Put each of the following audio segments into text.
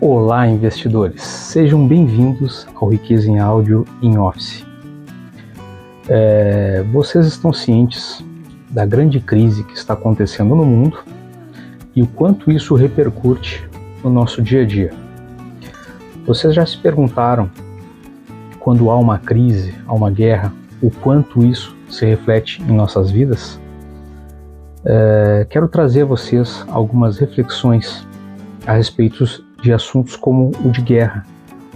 Olá, investidores! Sejam bem-vindos ao Riqueza em Áudio em Office. Vocês estão cientes da grande crise que está acontecendo no mundo e o quanto isso repercute no nosso dia a dia. Vocês já se perguntaram, quando há uma crise, há uma guerra, o quanto isso se reflete em nossas vidas? Quero trazer a vocês algumas reflexões a respeito de assuntos como o de guerra,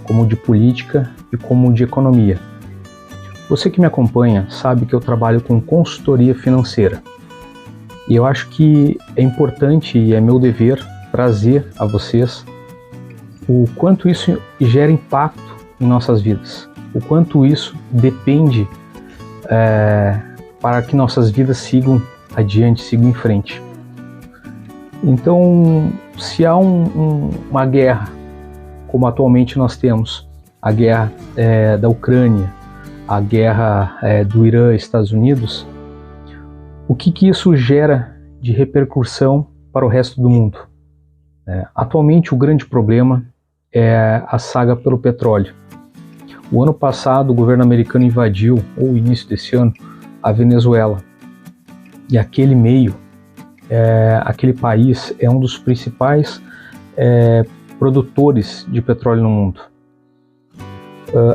como o de política e como o de economia. Você que me acompanha sabe que eu trabalho com consultoria financeira e eu acho que é importante e é meu dever trazer a vocês o quanto isso gera impacto em nossas vidas, o quanto isso depende para que nossas vidas sigam adiante, sigam em frente. Então, se há uma guerra, como atualmente nós temos, a guerra da Ucrânia, a guerra do Irã e Estados Unidos, o que isso gera de repercussão para o resto do mundo? Atualmente o grande problema é a saga pelo petróleo. O ano passado o governo americano invadiu, ou início desse ano, a Venezuela. E aquele país é um dos principais produtores de petróleo no mundo.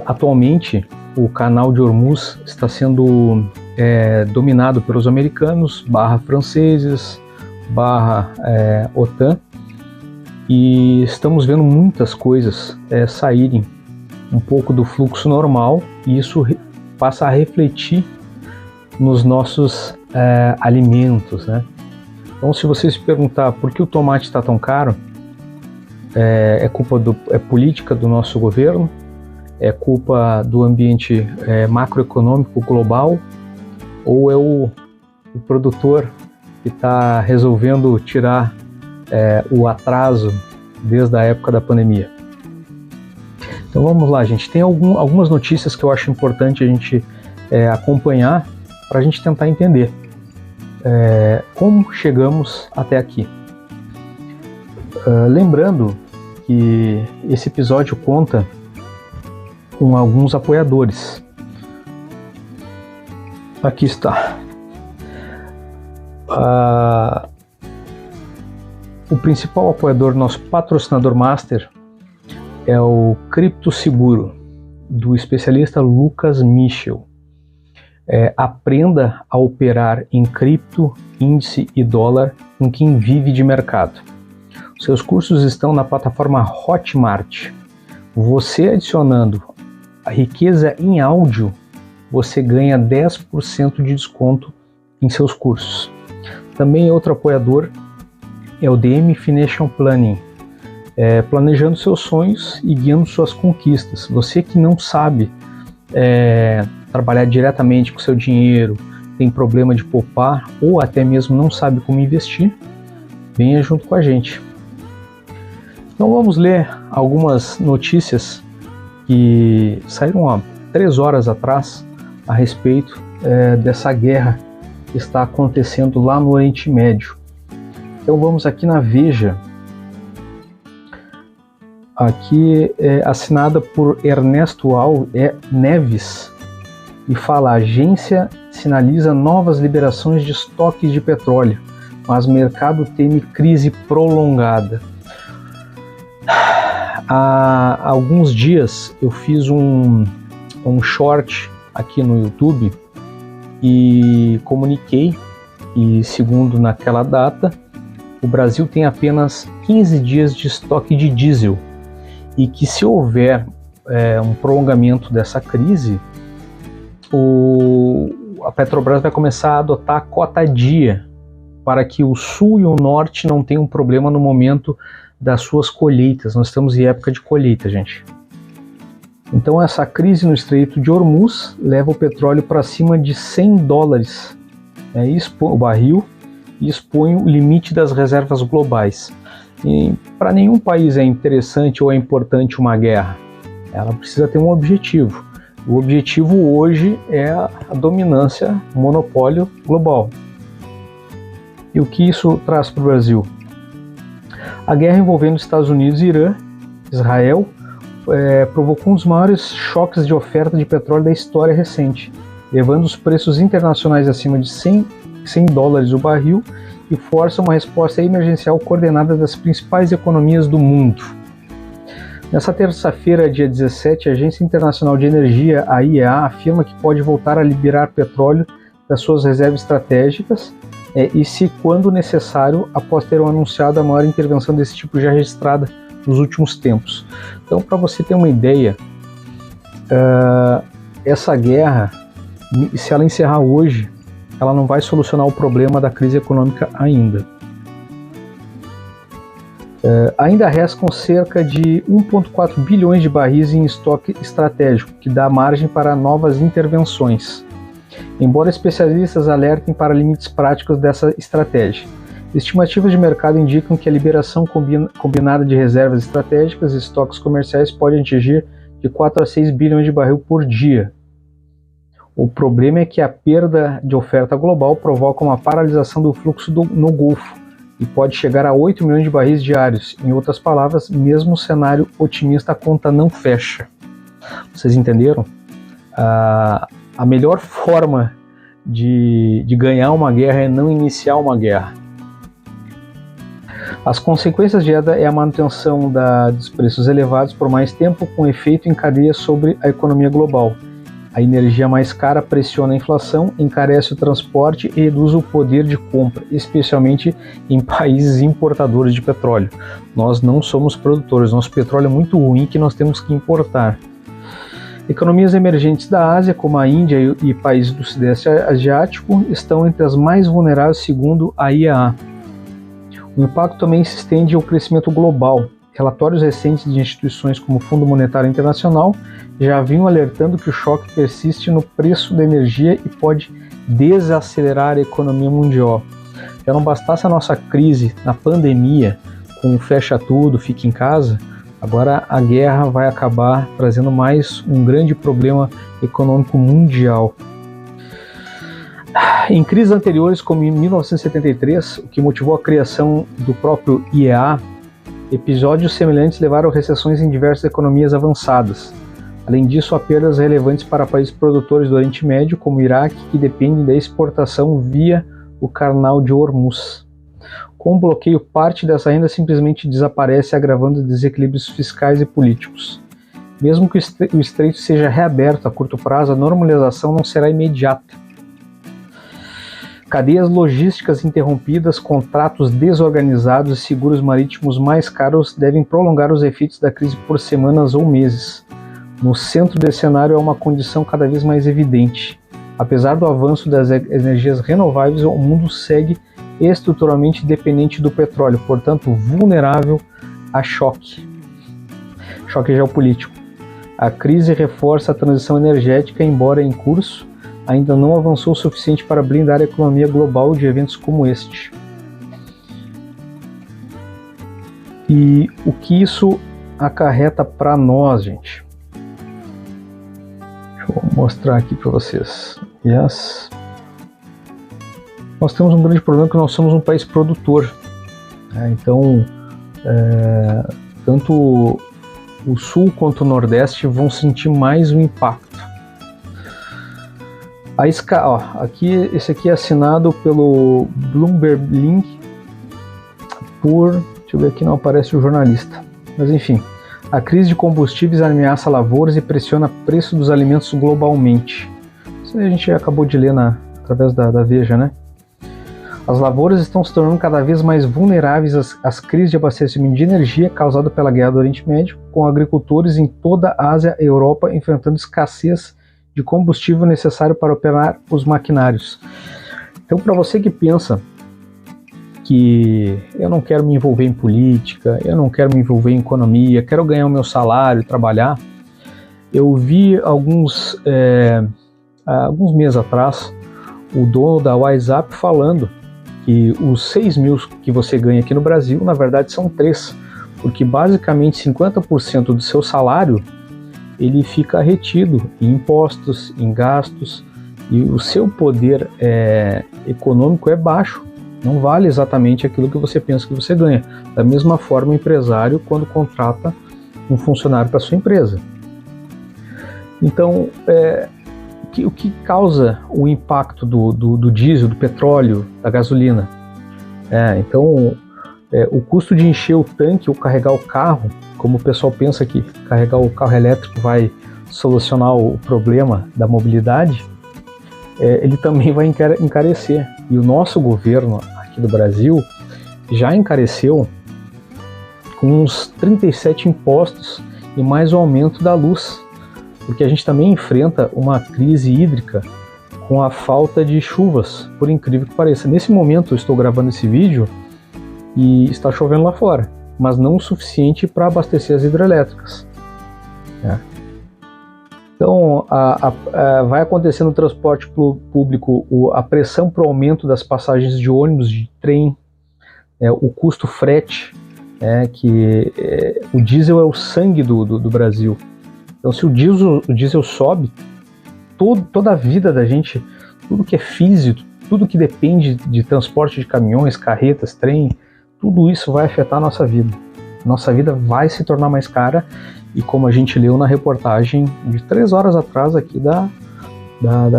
Atualmente, o canal de Hormuz está sendo dominado pelos americanos, franceses, OTAN, e estamos vendo muitas coisas saírem um pouco do fluxo normal, e isso passa a refletir nos nossos alimentos, né? Então, se você se perguntar por que o tomate está tão caro, é política do nosso governo, é culpa do ambiente macroeconômico global, ou é o produtor que está resolvendo tirar o atraso desde a época da pandemia? Então vamos lá, gente. Tem algumas notícias que eu acho importante a gente acompanhar para a gente tentar entender como chegamos até aqui. Lembrando que esse episódio conta com alguns apoiadores. Aqui está. O principal apoiador, nosso patrocinador master, é o Cripto Seguro, do especialista Lucas Michel. Aprenda a operar em cripto, índice e dólar com quem vive de mercado. Seus cursos estão na plataforma Hotmart. Você adicionando a Riqueza em Áudio, você ganha 10% de desconto em seus cursos. Também outro apoiador é o DM Financial Planning, planejando seus sonhos e guiando suas conquistas. Você que não sabe trabalhar diretamente com seu dinheiro, tem problema de poupar ou até mesmo não sabe como investir, venha junto com a gente. Então vamos ler algumas notícias que saíram há 3 horas atrás a respeito dessa guerra que está acontecendo lá no Oriente Médio. Então vamos aqui na Veja, aqui assinada por Ernesto Neves, e fala: a agência sinaliza novas liberações de estoques de petróleo, mas o mercado teme crise prolongada. Há alguns dias eu fiz um short aqui no YouTube e comuniquei, e segundo naquela data, o Brasil tem apenas 15 dias de estoque de diesel, e que se houver um prolongamento dessa crise, a Petrobras vai começar a adotar a cota dia para que o sul e o norte não tenham problema no momento das suas colheitas. Nós estamos em época de colheita, gente. Então essa crise no Estreito de Hormuz leva o petróleo para cima de $100 o barril, e expõe o limite das reservas globais. E para nenhum país é interessante ou é importante uma guerra. Ela precisa ter um objetivo. O objetivo hoje é a dominância, o monopólio global. E o que isso traz para o Brasil? A guerra envolvendo Estados Unidos e Irã Israel provocou um dos maiores choques de oferta de petróleo da história recente, levando os preços internacionais acima de 100 dólares o barril e força uma resposta emergencial coordenada das principais economias do mundo. Nessa terça-feira, dia 17, a Agência Internacional de Energia, a IEA, afirma que pode voltar a liberar petróleo das suas reservas estratégicas e, se quando necessário, após ter anunciado a maior intervenção desse tipo já registrada nos últimos tempos. Então, para você ter uma ideia, essa guerra, se ela encerrar hoje, ela não vai solucionar o problema da crise econômica ainda. Ainda restam cerca de 1,4 bilhões de barris em estoque estratégico, que dá margem para novas intervenções, embora especialistas alertem para limites práticos dessa estratégia. Estimativas de mercado indicam que a liberação combinada de reservas estratégicas e estoques comerciais pode atingir de 4 a 6 bilhões de barril por dia. O problema é que a perda de oferta global provoca uma paralisação do fluxo no Golfo e pode chegar a 8 milhões de barris diários. Em outras palavras, mesmo o cenário otimista, a conta não fecha. Vocês entenderam? A melhor forma de ganhar uma guerra é não iniciar uma guerra. As consequências de EDA é a manutenção dos preços elevados por mais tempo, com efeito em cadeia sobre a economia global. A energia mais cara pressiona a inflação, encarece o transporte e reduz o poder de compra, especialmente em países importadores de petróleo. Nós não somos produtores, nosso petróleo é muito ruim que nós temos que importar. Economias emergentes da Ásia, como a Índia e países do Sudeste Asiático, estão entre as mais vulneráveis segundo a IEA. O impacto também se estende ao crescimento global. Relatórios recentes de instituições como o Fundo Monetário Internacional já vinham alertando que o choque persiste no preço da energia e pode desacelerar a economia mundial. Já não bastasse a nossa crise na pandemia, com fecha tudo, fica em casa, agora a guerra vai acabar trazendo mais um grande problema econômico mundial. Em crises anteriores, como em 1973, o que motivou a criação do próprio IEA, episódios semelhantes levaram a recessões em diversas economias avançadas. Além disso, há perdas relevantes para países produtores do Oriente Médio, como o Iraque, que dependem da exportação via o Canal de Hormuz. Com o bloqueio, parte dessa renda simplesmente desaparece, agravando desequilíbrios fiscais e políticos. Mesmo que o estreito seja reaberto a curto prazo, a normalização não será imediata. Cadeias logísticas interrompidas, contratos desorganizados e seguros marítimos mais caros devem prolongar os efeitos da crise por semanas ou meses. No centro desse cenário há uma condição cada vez mais evidente. Apesar do avanço das energias renováveis, o mundo segue estruturalmente dependente do petróleo, portanto vulnerável a choque geopolítico. A crise reforça a transição energética, embora em curso, ainda não avançou o suficiente para blindar a economia global de eventos como este. E o que isso acarreta para nós, gente? Deixa eu mostrar aqui para vocês. Yes. Nós temos um grande problema que nós somos um país produtor. Então, tanto o Sul quanto o Nordeste vão sentir mais o impacto. Esse aqui é assinado pelo Bloomberg Link deixa eu ver aqui, não aparece o jornalista, mas enfim, a crise de combustíveis ameaça lavouras e pressiona o preço dos alimentos globalmente. Isso a gente acabou de ler através da Veja, né? As lavouras estão se tornando cada vez mais vulneráveis às crises de abastecimento de energia causada pela guerra do Oriente Médio, com agricultores em toda a Ásia e Europa enfrentando escassez de combustível necessário para operar os maquinários. Então, para você que pensa que eu não quero me envolver em política, eu não quero me envolver em economia, quero ganhar o meu salário, trabalhar, eu vi alguns meses atrás o dono da WhatsApp falando que os 6 mil que você ganha aqui no Brasil, na verdade são 3, porque basicamente 50% do seu salário ele fica retido em impostos, em gastos, e o seu poder econômico é baixo, não vale exatamente aquilo que você pensa que você ganha. Da mesma forma, o empresário, quando contrata um funcionário para sua empresa. Então, o que causa o impacto do diesel, do petróleo, da gasolina? Então, o custo de encher o tanque ou carregar o carro, como o pessoal pensa que carregar o carro elétrico vai solucionar o problema da mobilidade, ele também vai encarecer. E o nosso governo aqui do Brasil já encareceu com uns 37 impostos e mais o aumento da luz, porque a gente também enfrenta uma crise hídrica com a falta de chuvas, por incrível que pareça. Nesse momento eu estou gravando esse vídeo e está chovendo lá fora, mas não o suficiente para abastecer as hidrelétricas. Então, vai acontecer no transporte público a pressão para o aumento das passagens de ônibus, de trem, o custo frete, o diesel é o sangue do Brasil. Então, se o diesel sobe, toda a vida da gente, tudo que é físico, tudo que depende de transporte de caminhões, carretas, trem, tudo isso vai afetar a nossa vida. Nossa vida vai se tornar mais cara, e como a gente leu na reportagem de 3 horas atrás aqui da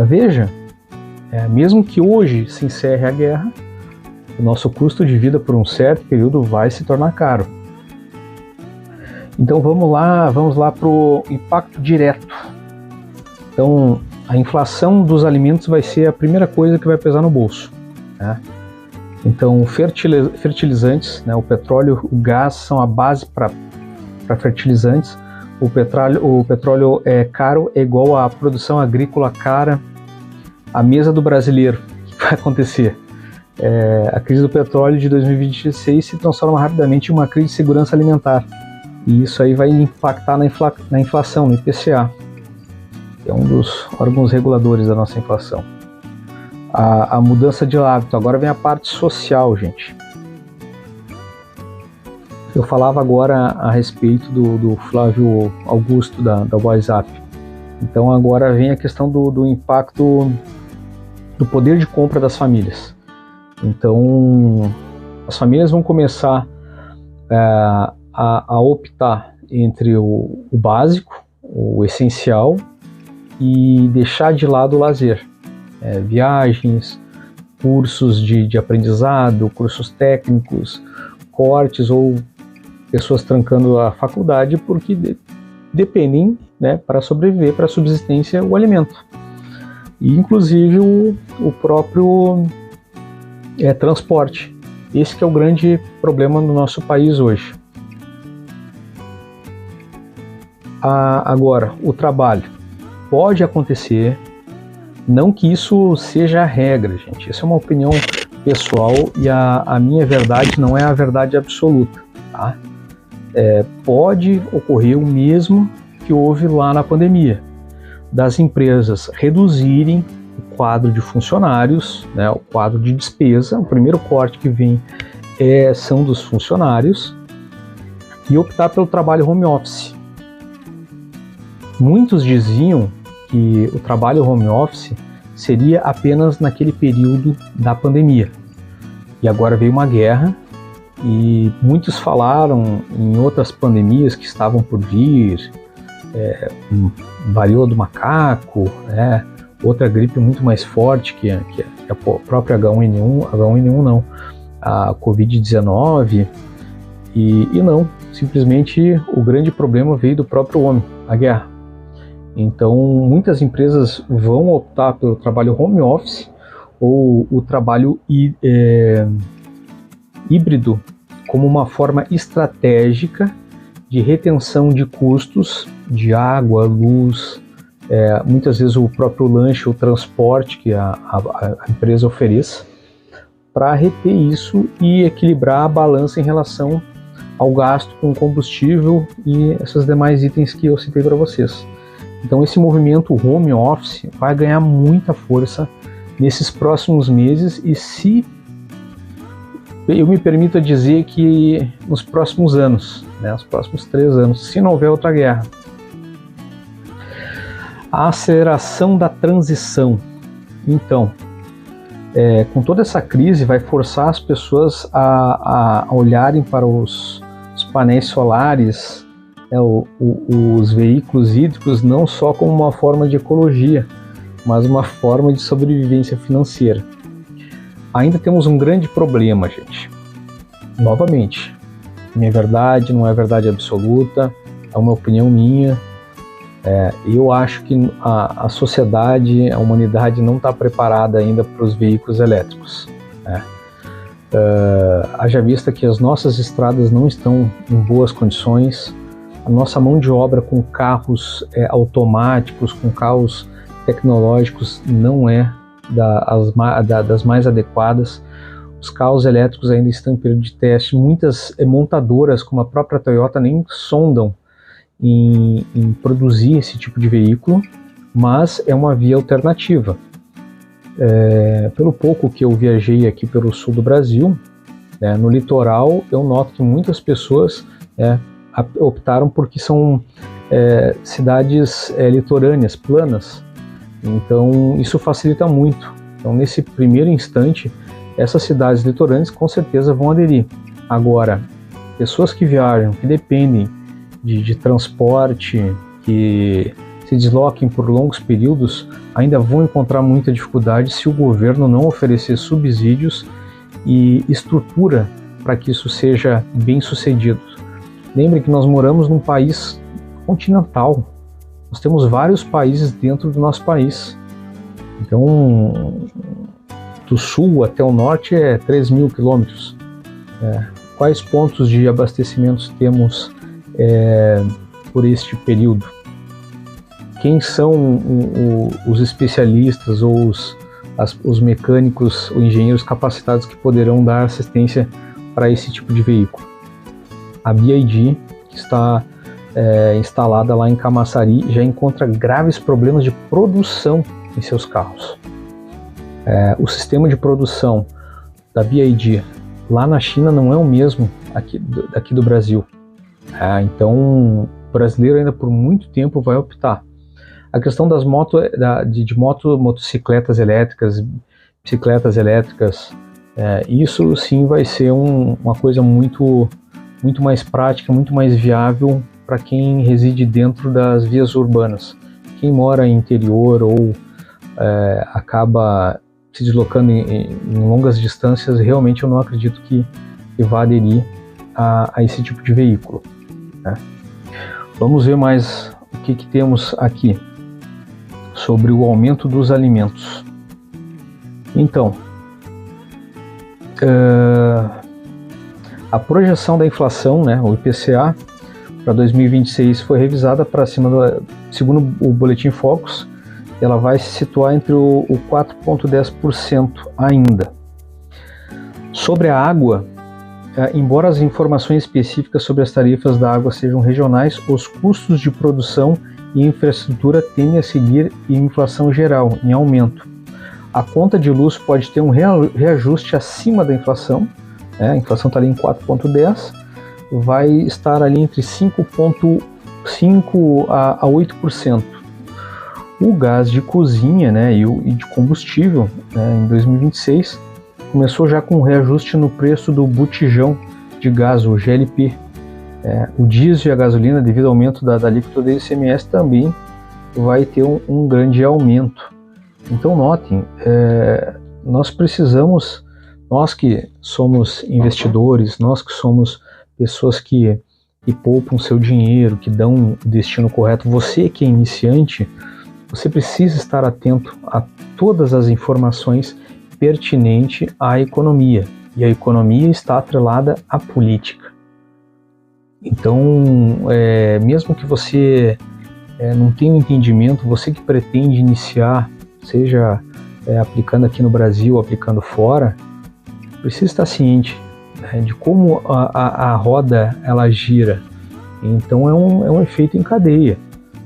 Veja, mesmo que hoje se encerre a guerra, o nosso custo de vida por um certo período vai se tornar caro. Então vamos lá para o impacto direto. Então a inflação dos alimentos vai ser a primeira coisa que vai pesar no bolso. Então fertilizantes, o petróleo, o gás são a base para fertilizantes. O petróleo é caro, é igual à produção agrícola cara. A mesa do brasileiro, o que vai acontecer? A crise do petróleo de 2026 se transforma rapidamente em uma crise de segurança alimentar. E isso aí vai impactar na inflação, no IPCA, que é um dos órgãos reguladores da nossa inflação. A mudança de hábito. Agora vem a parte social, gente. Eu falava agora a respeito do Flávio Augusto da WhatsApp. Então agora vem a questão do impacto do poder de compra das famílias. Então as famílias vão começar a optar entre o básico, o essencial, e deixar de lado o lazer. Viagens, cursos de aprendizado, cursos técnicos, cortes ou pessoas trancando a faculdade porque dependem, para sobreviver, para a subsistência, o alimento. E inclusive o próprio transporte. Esse que é o grande problema no nosso país hoje. Agora, o trabalho. Pode acontecer, não que isso seja a regra, gente. Isso é uma opinião pessoal e a minha verdade não é a verdade absoluta. Tá? Pode ocorrer o mesmo que houve lá na pandemia, das empresas reduzirem o quadro de funcionários, o quadro de despesa. O primeiro corte que vem são dos funcionários, e optar pelo trabalho home office. Muitos diziam que o trabalho home office seria apenas naquele período da pandemia. E agora veio uma guerra, e muitos falaram em outras pandemias que estavam por vir, varíola do macaco, outra gripe muito mais forte que a própria H1N1 não, a Covid-19, e não, simplesmente o grande problema veio do próprio homem, a guerra. Então muitas empresas vão optar pelo trabalho home office ou o trabalho híbrido como uma forma estratégica de retenção de custos de água, luz, muitas vezes o próprio lanche, o transporte que a empresa ofereça, para reter isso e equilibrar a balança em relação ao gasto com combustível e esses demais itens que eu citei para vocês. Então esse movimento home office vai ganhar muita força nesses próximos meses, e se eu me permito dizer que nos próximos anos, os próximos 3 anos, se não houver outra guerra. A aceleração da transição. Então, com toda essa crise, vai forçar as pessoas a olharem para os painéis solares os veículos hídricos não só como uma forma de ecologia, mas uma forma de sobrevivência financeira. Ainda temos um grande problema, gente. Novamente, não é verdade, não é verdade absoluta, é uma opinião minha. Eu acho que a sociedade, a humanidade não está preparada ainda para os veículos elétricos. Haja vista que as nossas estradas não estão em boas condições, a nossa mão de obra com carros automáticos, com carros tecnológicos não é das mais adequadas. Os carros elétricos ainda estão em período de teste. Muitas montadoras, como a própria Toyota, nem sondam em produzir esse tipo de veículo, mas é uma via alternativa. Pelo pouco que eu viajei aqui pelo sul do Brasil, no litoral, eu noto que muitas pessoas optaram porque são cidades litorâneas, planas. Então isso facilita muito. Então, nesse primeiro instante, essas cidades litorâneas com certeza vão aderir. Agora, pessoas que viajam, que dependem de transporte, que se desloquem por longos períodos, ainda vão encontrar muita dificuldade se o governo não oferecer subsídios e estrutura para que isso seja bem sucedido. Lembre que nós moramos num país continental. Nós temos vários países dentro do nosso país. Então, do sul até o norte é 3.000 quilômetros. Quais pontos de abastecimento temos por este período? Quem são os especialistas ou os mecânicos ou engenheiros capacitados que poderão dar assistência para esse tipo de veículo? A BYD, que está instalada lá em Camaçari, já encontra graves problemas de produção em seus carros. O sistema de produção da BYD lá na China não é o mesmo aqui do Brasil. Então o brasileiro ainda por muito tempo vai optar. A questão das motocicletas elétricas, bicicletas elétricas, isso sim vai ser uma coisa muito mais prática, muito mais viável para quem reside dentro das vias urbanas. Quem mora em interior ou acaba se deslocando em longas distâncias, realmente eu não acredito que vá aderir a esse tipo de veículo. Vamos ver mais o que temos aqui sobre o aumento dos alimentos. Então, a projeção da inflação, o IPCA, para 2026 foi revisada para cima, segundo o Boletim Focus, ela vai se situar entre o 4,10% ainda. Sobre a água, embora as informações específicas sobre as tarifas da água sejam regionais, os custos de produção e infraestrutura tendem a seguir em inflação geral, em aumento. A conta de luz pode ter um reajuste acima da inflação, a inflação está ali em 4,10%, vai estar ali entre 5,5% a 8%. O gás de cozinha e de combustível em 2026 começou já com um reajuste no preço do botijão de gás, o GLP. O diesel e a gasolina, devido ao aumento da alíquota do ICMS, também vai ter um grande aumento. Então notem, nós precisamos, nós que somos investidores, nós que somos pessoas que poupam seu dinheiro, que dão o destino correto, você que é iniciante, você precisa estar atento a todas as informações pertinentes à economia. E a economia está atrelada à política. Então, mesmo que você não tenha um entendimento, você que pretende iniciar, seja aplicando aqui no Brasil, aplicando fora, precisa estar ciente de como a roda ela gira. Então é um efeito em cadeia.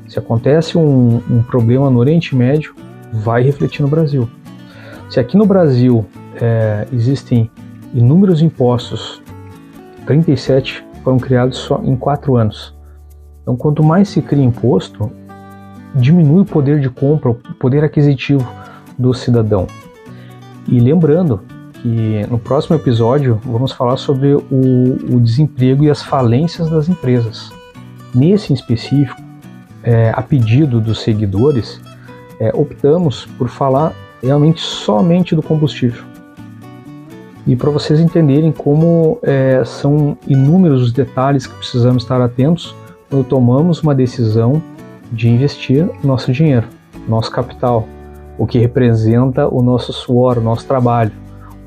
Se acontece um problema no Oriente Médio, vai refletir no Brasil. Se aqui no Brasil existem inúmeros impostos, 37 foram criados só em 4 anos. Então, quanto mais se cria imposto, diminui o poder de compra, o poder aquisitivo do cidadão. E lembrando que no próximo episódio vamos falar sobre o desemprego e as falências das empresas. Nesse em específico, a pedido dos seguidores, optamos por falar realmente somente do combustível. E para vocês entenderem como são inúmeros os detalhes que precisamos estar atentos quando tomamos uma decisão de investir nosso dinheiro, nosso capital, o que representa o nosso suor, o nosso trabalho.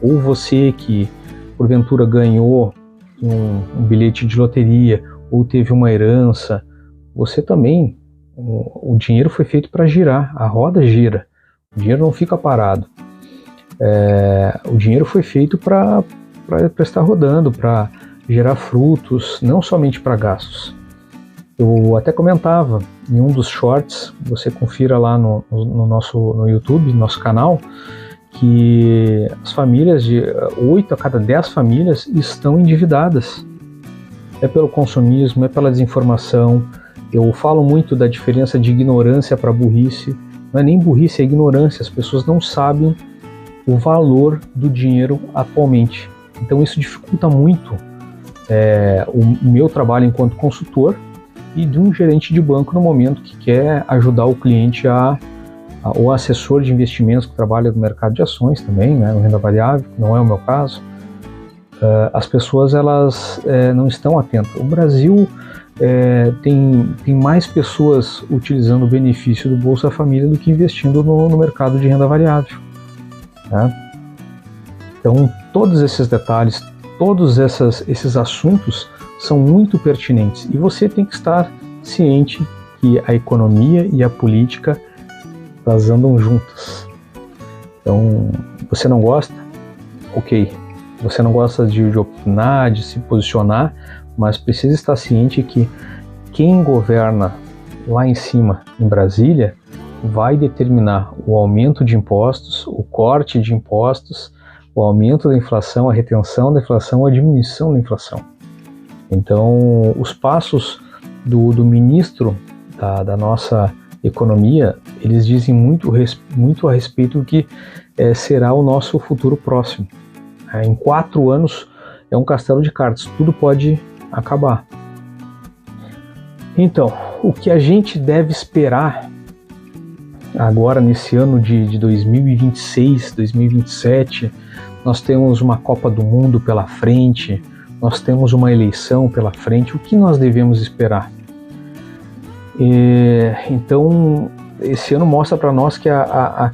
Ou você que porventura ganhou um bilhete de loteria ou teve uma herança, você também, o dinheiro foi feito para girar, a roda gira, o dinheiro não fica parado. O dinheiro foi feito para estar rodando, para gerar frutos, não somente para gastos. Eu até comentava em um dos shorts, você confira lá no YouTube, no nosso canal, que as famílias, de 8 a cada 10 famílias estão endividadas. É pelo consumismo, é pela desinformação. Eu falo muito da diferença de ignorância para burrice. Não é nem burrice, é ignorância. As pessoas não sabem o valor do dinheiro atualmente. Então isso dificulta muito o meu trabalho enquanto consultor e de um gerente de banco no momento que quer ajudar o cliente ou assessor de investimentos que trabalha no mercado de ações também, né, no renda variável, que não é o meu caso. As pessoas elas não estão atentas. O Brasil tem mais pessoas utilizando o benefício do Bolsa Família do que investindo no mercado de renda variável. Né? Então, todos esses detalhes, todos esses assuntos são muito pertinentes e você tem que estar ciente que a economia e a política elas andam juntas. Então, você não gosta? Ok. Você não gosta de opinar, de se posicionar, mas precisa estar ciente que quem governa lá em cima, em Brasília, vai determinar o aumento de impostos, o corte de impostos, o aumento da inflação, a retenção da inflação, a diminuição da inflação. Então, os passos do ministro da nossa economia, eles dizem muito a respeito do que será o nosso futuro próximo. Em 4 anos é um castelo de cartas, tudo pode acabar. Então, o que a gente deve esperar agora nesse ano de 2026, 2027, nós temos uma Copa do Mundo pela frente, nós temos uma eleição pela frente, o que nós devemos esperar? Então, esse ano mostra para nós que a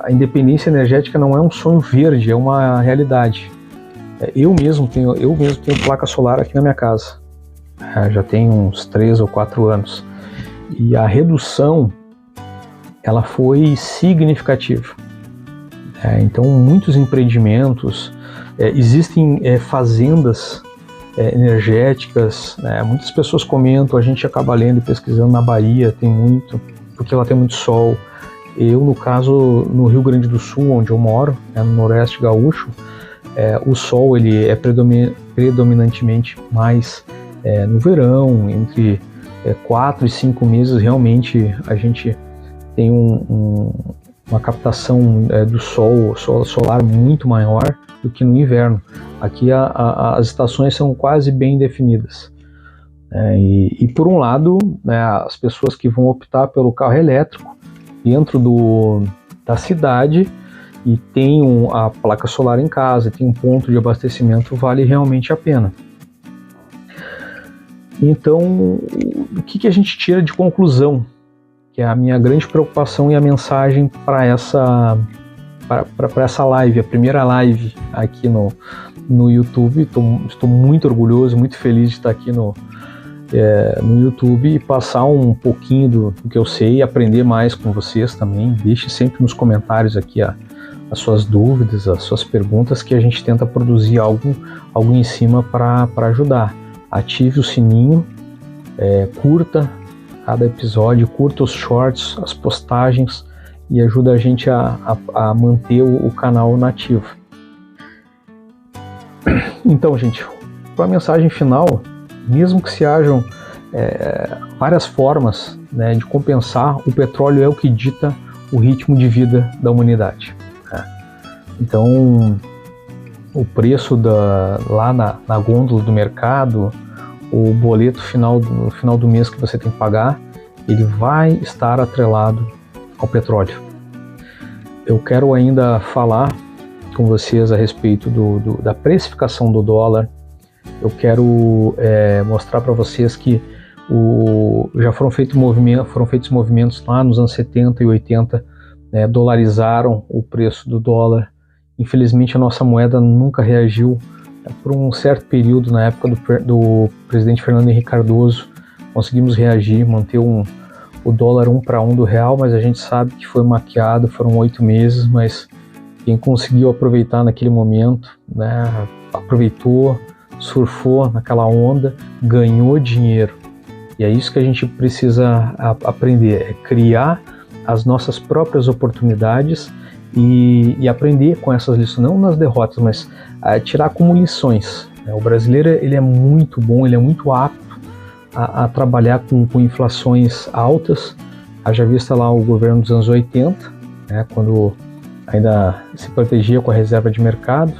independência energética não é um sonho verde, é uma realidade. Eu mesmo tenho placa solar aqui na minha casa, já tem uns 3 ou 4 anos, e a redução ela foi significativa. Então, muitos empreendimentos, existem fazendas energéticas, muitas pessoas comentam, a gente acaba lendo e pesquisando na Bahia, tem muito, porque lá tem muito sol. Eu, no caso, no Rio Grande do Sul, onde eu moro, no Noroeste Gaúcho, o sol ele é predominantemente mais no verão, entre 4 e 5 meses, realmente a gente tem uma captação do sol solar muito maior do que no inverno. Aqui as estações são quase bem definidas. E por um lado, as pessoas que vão optar pelo carro elétrico dentro da cidade e tem a placa solar em casa, tem um ponto de abastecimento, vale realmente a pena. Então, o que a gente tira de conclusão? Que é a minha grande preocupação e a mensagem para essa live, a primeira live aqui no YouTube. Estou muito orgulhoso, muito feliz de estar aqui no YouTube e passar um pouquinho do que eu sei e aprender mais com vocês também. Deixe sempre nos comentários aqui as suas dúvidas, as suas perguntas, que a gente tenta produzir algo em cima para ajudar. Ative o sininho, curta cada episódio, curta os shorts, as postagens e ajuda a gente a manter o canal nativo. Então, gente, para a mensagem final, mesmo que se hajam várias formas de compensar, o petróleo é o que dita o ritmo de vida da humanidade. Então, o preço lá na gôndola do mercado, o boleto no final do mês que você tem que pagar, ele vai estar atrelado ao petróleo. Eu quero ainda falar com vocês a respeito da precificação do dólar. Eu quero mostrar para vocês que já foram feitos movimentos lá nos anos 70 e 80, dolarizaram o preço do dólar. Infelizmente a nossa moeda nunca reagiu. Por um certo período, na época do presidente Fernando Henrique Cardoso, conseguimos reagir, manter o dólar 1 para 1 do real, mas a gente sabe que foi maquiado, foram 8 meses, mas quem conseguiu aproveitar naquele momento, aproveitou, surfou naquela onda, ganhou dinheiro. E é isso que a gente precisa aprender, é criar as nossas próprias oportunidades e aprender com essas lições, não nas derrotas, mas tirar como lições. O brasileiro ele é muito bom, ele é muito apto a trabalhar com inflações altas. Haja vista lá o governo dos anos 80, quando ainda se protegia com a reserva de mercado,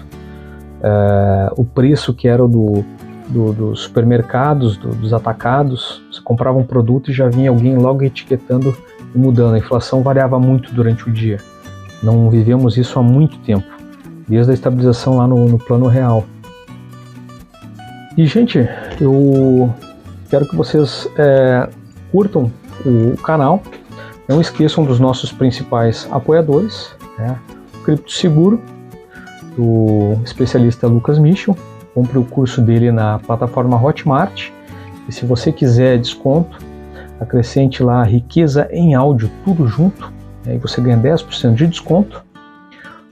o preço que era dos supermercados, dos atacados, você comprava um produto e já vinha alguém logo etiquetando e mudando. A inflação variava muito durante o dia. Não vivemos isso há muito tempo, desde a estabilização lá no plano real. E, gente, eu quero que vocês curtam o canal. Não esqueçam dos nossos principais apoiadores, o Cripto Seguro, do especialista Lucas Michel. Compre o curso dele na plataforma Hotmart. E se você quiser desconto, acrescente lá Riqueza em Áudio, tudo junto. Aí você ganha 10% de desconto.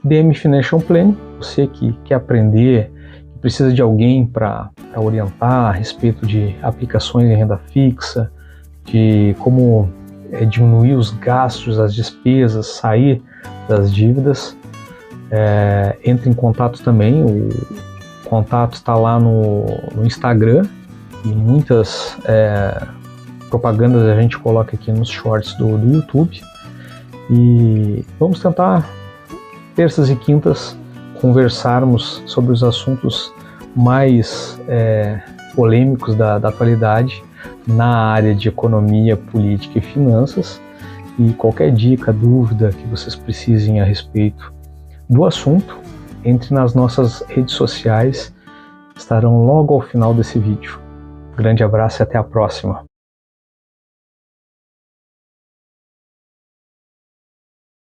DM Financial Planning, você que quer aprender, que precisa de alguém para orientar a respeito de aplicações em renda fixa, de como diminuir os gastos, as despesas, sair das dívidas, entre em contato também. O contato está lá no Instagram e muitas propagandas a gente coloca aqui nos shorts do YouTube. E vamos tentar, terças e quintas, conversarmos sobre os assuntos mais polêmicos da atualidade na área de economia, política e finanças. E qualquer dica, dúvida que vocês precisem a respeito do assunto, entre nas nossas redes sociais, estarão logo ao final desse vídeo. Grande abraço e até a próxima.